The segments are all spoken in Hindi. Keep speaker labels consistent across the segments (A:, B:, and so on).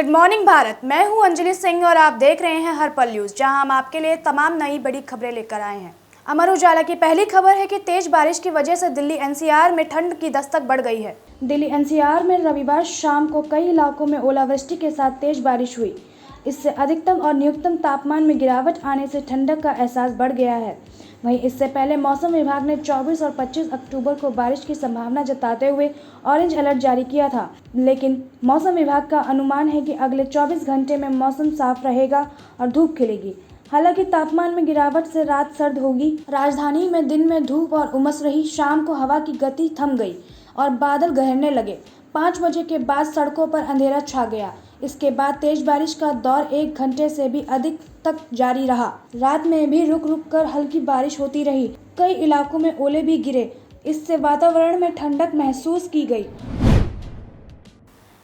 A: Good morning Bharat. मैं हूं अंजलि सिंह और आप देख रहे हैं हर पल न्यूज़, जहां हम आपके लिए तमाम नई बड़ी खबरें लेकर आए हैं। अमर उजाला की पहली खबर है कि तेज बारिश की वजह से दिल्ली एनसीआर में ठंड की दस्तक बढ़ गई है। दिल्ली एनसीआर में रविवार शाम को कई इलाकों में ओलावृष्टि के साथ तेज बारिश हुई। इससे अधिकतम और न्यूनतम तापमान में गिरावट आने से ठंडक का एहसास बढ़ गया है। वहीं इससे पहले मौसम विभाग ने 24 और 25 अक्टूबर को बारिश की संभावना जताते हुए ऑरेंज अलर्ट जारी किया था, लेकिन मौसम विभाग का अनुमान है कि अगले 24 घंटे में मौसम साफ रहेगा और धूप खिलेगी। हालांकि तापमान में गिरावट से रात सर्द होगी। राजधानी में दिन में धूप और उमस रही। शाम को हवा की गति थम गई और बादल गहरने लगे। 5 बजे के बाद सड़कों पर अंधेरा छा गया। इसके बाद तेज बारिश का दौर 1 घंटे से भी अधिक तक जारी रहा। रात में भी रुक रुक कर हल्की बारिश होती रही। कई इलाकों में ओले भी गिरे। इससे वातावरण में ठंडक महसूस की गई।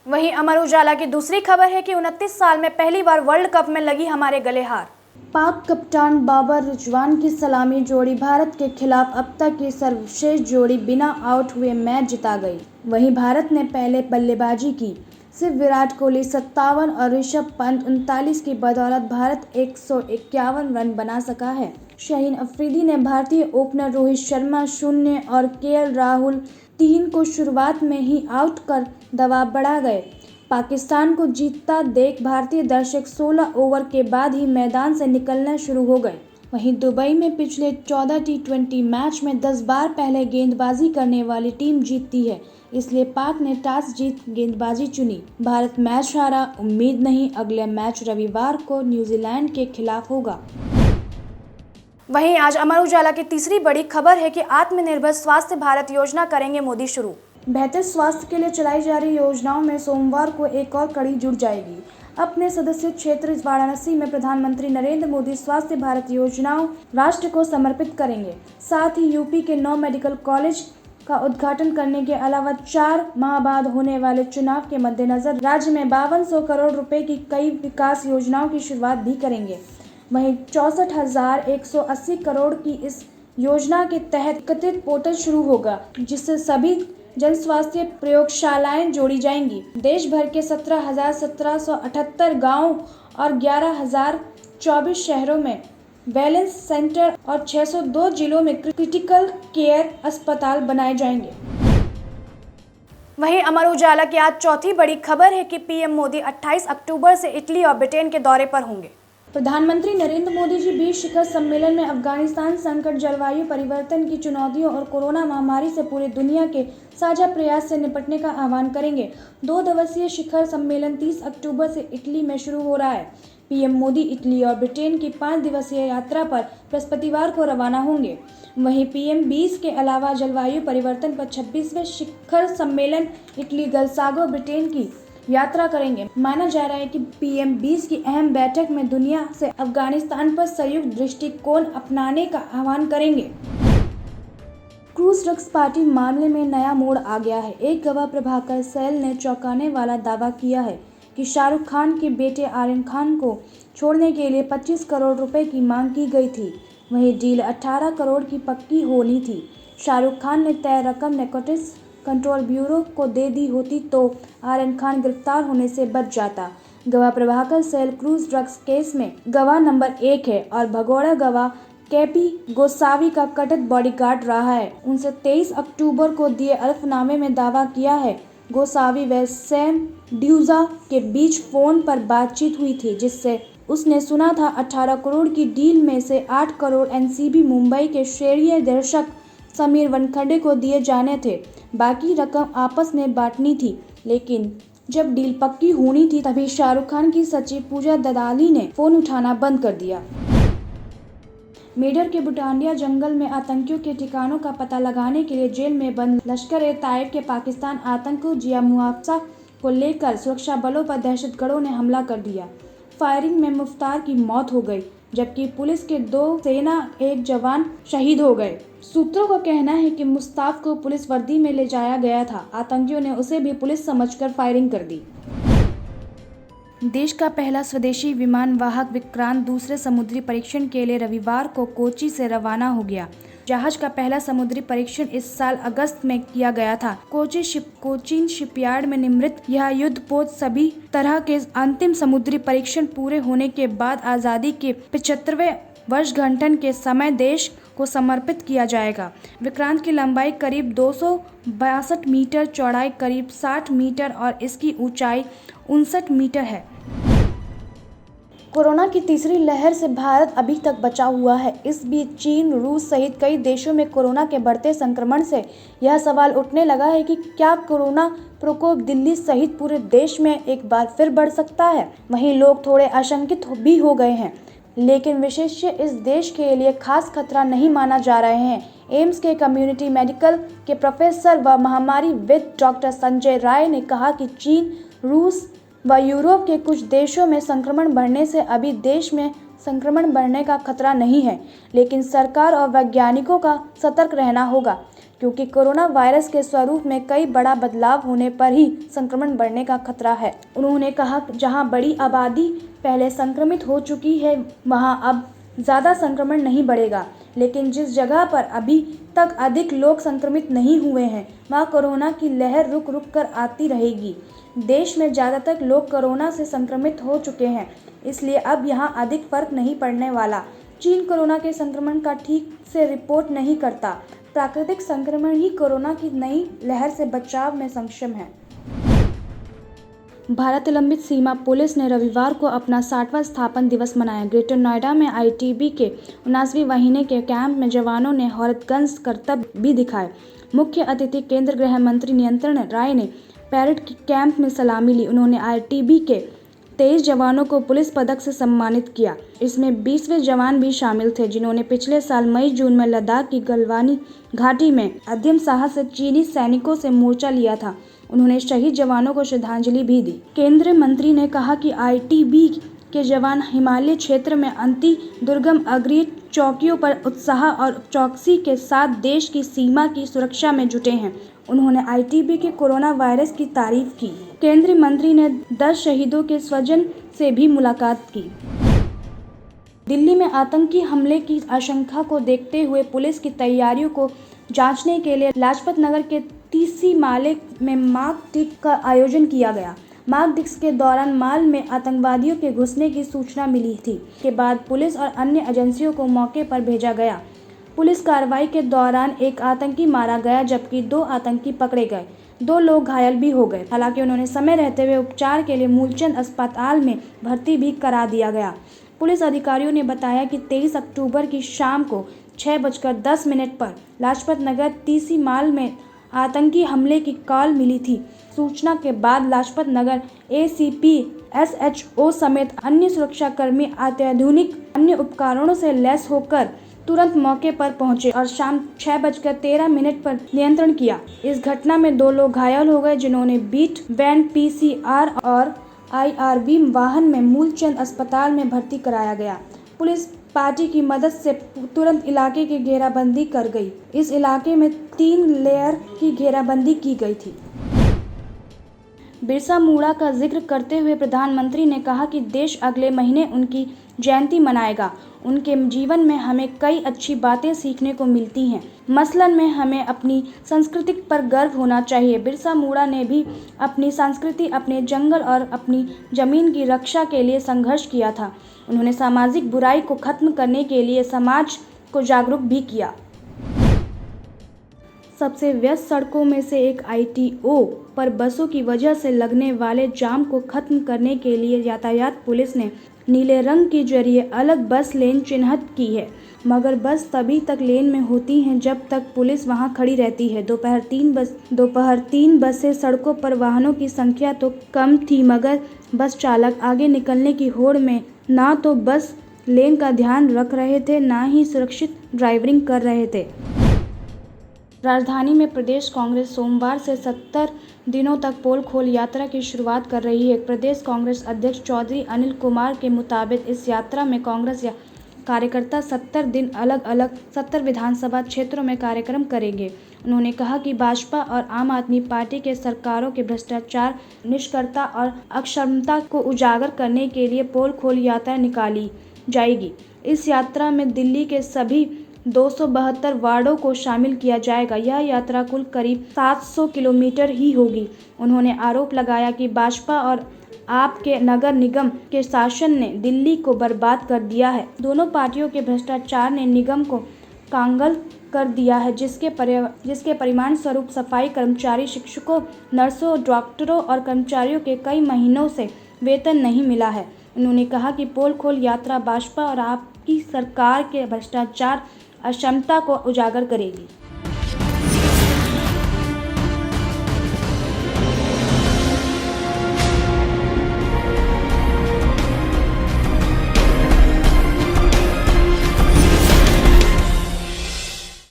A: वहीं अमर उजाला की दूसरी खबर है कि 29 साल में पहली बार वर्ल्ड कप में लगी हमारे गले हार। पाक कप्तान बाबर रिजवान की सलामी जोड़ी भारत के खिलाफ अब तक की सर्वश्रेष्ठ जोड़ी बिना आउट हुए मैच जिता गई। वहीं भारत ने पहले बल्लेबाजी की। सिर्फ विराट कोहली 57 और ऋषभ पंत 39 की बदौलत भारत 151 रन बना सका है। शाहीन अफरीदी ने भारतीय ओपनर रोहित शर्मा 0 और केएल राहुल 3 को शुरुआत में ही आउट कर दबाव बढ़ा गए। पाकिस्तान को जीतता देख भारतीय दर्शक 16 ओवर के बाद ही मैदान से निकलना शुरू हो गए। वहीं दुबई में पिछले 14 टी20 मैच में 10 बार पहले गेंदबाजी करने वाली टीम जीतती है, इसलिए पाक ने टॉस जीत गेंदबाजी चुनी। भारत मैच हारा। उम्मीद नहीं, अगले मैच रविवार को न्यूजीलैंड के खिलाफ होगा। वहीं आज अमर उजाला की तीसरी बड़ी खबर है कि आत्मनिर्भर स्वास्थ्य भारत योजना करेंगे मोदी शुरू। बेहतर स्वास्थ्य के लिए चलाई जा रही योजनाओं में सोमवार को एक और कड़ी जुड़ जाएगी। अपने सदस्य क्षेत्र वाराणसी में प्रधानमंत्री नरेंद्र मोदी स्वास्थ्य भारत योजनाओं राष्ट्र को समर्पित करेंगे। साथ ही यूपी के 9 मेडिकल कॉलेज का उद्घाटन करने के अलावा 4 माह बाद होने वाले चुनाव के मद्देनजर राज्य में 5200 करोड़ रुपए की कई विकास योजनाओं की शुरुआत भी करेंगे। वहीं 64,180 करोड़ की इस योजना के तहत एकत्रित पोर्टल शुरू होगा, जिससे सभी जन स्वास्थ्य प्रयोगशालाएं जोड़ी जाएंगी। देश भर के 17,1778 गाँव और 11,024 शहरों में वेलनेस सेंटर और 602 जिलों में क्रिटिकल केयर अस्पताल बनाए जाएंगे। वहीं अमर उजाला की आज चौथी बड़ी खबर है कि पीएम मोदी 28 अक्टूबर से इटली और ब्रिटेन के दौरे पर होंगे। प्रधानमंत्री नरेंद्र मोदी जी 20 शिखर सम्मेलन में अफगानिस्तान संकट, जलवायु परिवर्तन की चुनौतियों और कोरोना महामारी से पूरी दुनिया के साझा प्रयास से निपटने का आह्वान करेंगे। 2 दिवसीय शिखर सम्मेलन 30 अक्टूबर से इटली में शुरू हो रहा है। पीएम मोदी इटली और ब्रिटेन की 5 दिवसीय यात्रा पर बृहस्पतिवार को रवाना होंगे। वहीं पीएम 20 के अलावा जलवायु परिवर्तन पर 26वें शिखर सम्मेलन इटली, गलसागो, ब्रिटेन की यात्रा करेंगे। माना जा रहा है कि पीएम 20 की अहम बैठक में दुनिया से अफगानिस्तान पर संयुक्त दृष्टिकोण अपनाने का आह्वान करेंगे। क्रूज ड्रग्स पार्टी मामले में नया मोड़ आ गया है। एक गवाह प्रभाकर सैल ने चौंकाने वाला दावा किया है कि शाहरुख खान के बेटे आर्यन खान को छोड़ने के लिए 25 करोड़ रुपए की मांग की गई थी। वहीं डील 18 करोड़ की पक्की होनी थी। शाहरुख खान ने तय रकम नैर्कोटिक्स कंट्रोल ब्यूरो को दे दी होती तो आर्यन खान गिरफ्तार होने से बच जाता। गवाह Prabhakar Sail cruise drugs case में गवाह नंबर 1 है और भगोड़ा गवाह केपी गोसावी का कथित बॉडीगार्ड रहा है। उनसे 23 अक्टूबर को दिए अल्फनामे में दावा किया है गोसावी व सैम ड्यूजा के बीच फोन पर बातचीत हुई थी, जिससे उसने सुना था 18 करोड़ की डील में से 8 करोड़ एनसीबी मुंबई के शीर्ष दर्शक समीर वानखेड़े को दिए जाने थे। बाकी रकम आपस में बांटनी थी, लेकिन जब डील पक्की होनी थी तभी शाहरुख खान की सचिव पूजा दलाली ने फोन उठाना बंद कर दिया। मेडर के बुटांडिया जंगल में आतंकियों के ठिकानों का पता लगाने के लिए जेल में बंद लश्कर-ए-तैयबा के पाकिस्तान आतंकी जिया मुआफसा को लेकर सुरक्षा बलों पर दहशतगर्दों ने हमला कर दिया। फायरिंग में मुफ्तार की मौत हो गई, जबकि पुलिस के 2 सेना 1 जवान शहीद हो गए। सूत्रों का कहना है कि मुस्ताफ को पुलिस वर्दी में ले जाया गया था। आतंकियों ने उसे भी पुलिस समझकर फायरिंग कर दी। देश का पहला स्वदेशी विमान वाहक विक्रांत दूसरे समुद्री परीक्षण के लिए रविवार को कोच्चि से रवाना हो गया, जहाज का पहला समुद्री परीक्षण इस साल अगस्त में किया गया था। कोचीन शिपयार्ड में निर्मित यह युद्धपोत सभी तरह के अंतिम समुद्री परीक्षण पूरे होने के बाद आजादी के 75वें वर्षगांठ के समय देश को समर्पित किया जाएगा। विक्रांत की लंबाई करीब 262 मीटर, चौड़ाई करीब 60 मीटर और इसकी ऊंचाई 59 मीटर है। कोरोना की तीसरी लहर से भारत अभी तक बचा हुआ है। इस बीच चीन, रूस सहित कई देशों में कोरोना के बढ़ते संक्रमण से यह सवाल उठने लगा है कि क्या कोरोना प्रकोप दिल्ली सहित पूरे देश में एक बार फिर बढ़ सकता है। वहीं लोग थोड़े आशंकित भी हो गए हैं, लेकिन विशेषज्ञ इस देश के लिए खास खतरा नहीं माना जा रहे हैं। एम्स के कम्युनिटी मेडिकल के प्रोफेसर व महामारी विद डॉक्टर संजय राय ने कहा कि चीन, रूस व यूरोप के कुछ देशों में संक्रमण बढ़ने से अभी देश में संक्रमण बढ़ने का खतरा नहीं है, लेकिन सरकार और वैज्ञानिकों का सतर्क रहना होगा, क्योंकि कोरोना वायरस के स्वरूप में कई बड़ा बदलाव होने पर ही संक्रमण बढ़ने का खतरा है। उन्होंने कहा जहां बड़ी आबादी पहले संक्रमित हो चुकी है वहां अब ज़्यादा संक्रमण नहीं बढ़ेगा, लेकिन जिस जगह पर अभी तक अधिक लोग संक्रमित नहीं हुए हैं वहां कोरोना की लहर रुक रुक कर आती रहेगी। देश में ज़्यादातर लोग कोरोना से संक्रमित हो चुके हैं, इसलिए अब यहां अधिक फर्क नहीं पड़ने वाला। चीन कोरोना के संक्रमण का ठीक से रिपोर्ट नहीं करता। प्राकृतिक संक्रमण ही कोरोना की नई लहर से बचाव में सक्षम है। भारत लंबित सीमा पुलिस ने रविवार को अपना 60वां स्थापना दिवस मनाया। ग्रेटर नोएडा में आईटीबी के 79वीं वाहिनी के कैंप में जवानों ने हैरतअंगेज करतब भी दिखाए। मुख्य अतिथि केंद्रीय गृह मंत्री नित्यानंद राय ने परेड कैंप में सलामी ली। उन्होंने आईटीबी के 23 जवानों को पुलिस पदक से सम्मानित किया। इसमें 20वें जवान भी शामिल थे, जिन्होंने पिछले साल मई-जून में लद्दाख की गलवानी घाटी में अदम्य साहस से चीनी सैनिकों से मोर्चा लिया था। उन्होंने शहीद जवानों को श्रद्धांजलि भी दी। केंद्रीय मंत्री ने कहा कि आईटीबी के जवान हिमालय क्षेत्र में अति दुर्गम अग्रणी चौकियों पर उत्साह और चौकसी के साथ देश की सीमा की सुरक्षा में जुटे हैं। उन्होंने आईटीबी के कोरोना वायरस की तारीफ की। केंद्रीय मंत्री ने 10 शहीदों के स्वजन से भी मुलाकात की। दिल्ली में आतंकी हमले की आशंका को देखते हुए पुलिस की तैयारियों को जांचने के लिए लाजपत नगर के तीसरी माले में मॉक ड्रिल का आयोजन किया गया। मॉक ड्रिल के दौरान माल में आतंकवादियों के घुसने की सूचना मिली थी। के बाद पुलिस और अन्य एजेंसियों को मौके पर भेजा गया। पुलिस कार्रवाई के दौरान एक आतंकी मारा गया, जबकि 2 आतंकी पकड़े गए। 2 लोग घायल भी हो गए। हालांकि उन्होंने समय रहते हुए उपचार के लिए मूलचंद अस्पताल में भर्ती भी करा दिया गया। पुलिस अधिकारियों ने बताया कि 23 अक्टूबर की शाम को 6:10 पर लाजपत नगर तीसरी माल में आतंकी हमले की कॉल मिली थी। सूचना के बाद लाजपत नगर एसीपी, एसएचओ समेत अन्य सुरक्षाकर्मी अत्याधुनिक अन्य उपकरणों से लैस होकर तुरंत मौके पर पहुंचे और शाम 6:13 पर नियंत्रण किया। इस घटना में 2 लोग घायल हो गए, जिन्होंने बीट वैन, पीसीआर और आईआरबी वाहन में मूलचंद अस्पताल में भर्ती कराया गया। पुलिस पार्टी की मदद से तुरंत इलाके की घेराबंदी कर गई। इस इलाके में 3 लेयर की घेराबंदी की गई थी। बिरसा मुंडा का जिक्र करते हुए प्रधानमंत्री ने कहा कि देश अगले महीने उनकी जयंती मनाएगा। उनके जीवन में हमें कई अच्छी बातें सीखने को मिलती हैं। मसलन में हमें अपनी संस्कृति पर गर्व होना चाहिए। बिरसा मुंडा ने भी अपनी संस्कृति, अपने जंगल और अपनी जमीन की रक्षा के लिए संघर्ष किया था। उन्होंने सामाजिक बुराई को खत्म करने के लिए समाज को जागरूक भी किया। सबसे व्यस्त सड़कों में से एक आईटीओ पर बसों की वजह से लगने वाले जाम को खत्म करने के लिए यातायात पुलिस ने नीले रंग के जरिए अलग बस लेन चिन्हित की है, मगर बस तभी तक लेन में होती हैं जब तक पुलिस वहां खड़ी रहती है। दोपहर 3 बजे सड़कों पर वाहनों की संख्या तो कम थी, मगर बस चालक आगे निकलने की होड़ में ना तो बस लेन का ध्यान रख रहे थे, ना ही सुरक्षित ड्राइविंग कर रहे थे। राजधानी में प्रदेश कांग्रेस सोमवार से 70 दिनों तक पोल खोल यात्रा की शुरुआत कर रही है। प्रदेश कांग्रेस अध्यक्ष चौधरी अनिल कुमार के मुताबिक इस यात्रा में कांग्रेस कार्यकर्ता 70 दिन अलग अलग 70 विधानसभा क्षेत्रों में कार्यक्रम करेंगे। उन्होंने कहा कि भाजपा और आम आदमी पार्टी के सरकारों के भ्रष्टाचार, निष्क्रियता और अक्षमता को उजागर करने के लिए पोल खोल यात्रा निकाली जाएगी। इस यात्रा में दिल्ली के सभी 272 वार्डों को शामिल किया जाएगा। यह यात्रा कुल करीब 700 किलोमीटर ही होगी। उन्होंने आरोप लगाया कि भाजपा और आप के नगर निगम के शासन ने दिल्ली को बर्बाद कर दिया है। दोनों पार्टियों के भ्रष्टाचार ने निगम को कांगल कर दिया है, जिसके परिणाम स्वरूप सफाई कर्मचारी, शिक्षकों, नर्सों, डॉक्टरों और कर्मचारियों के कई महीनों से वेतन नहीं मिला है। उन्होंने कहा कि पोल खोल यात्रा भाजपा और आपकी सरकार के भ्रष्टाचार, अक्षमता को उजागर करेगी।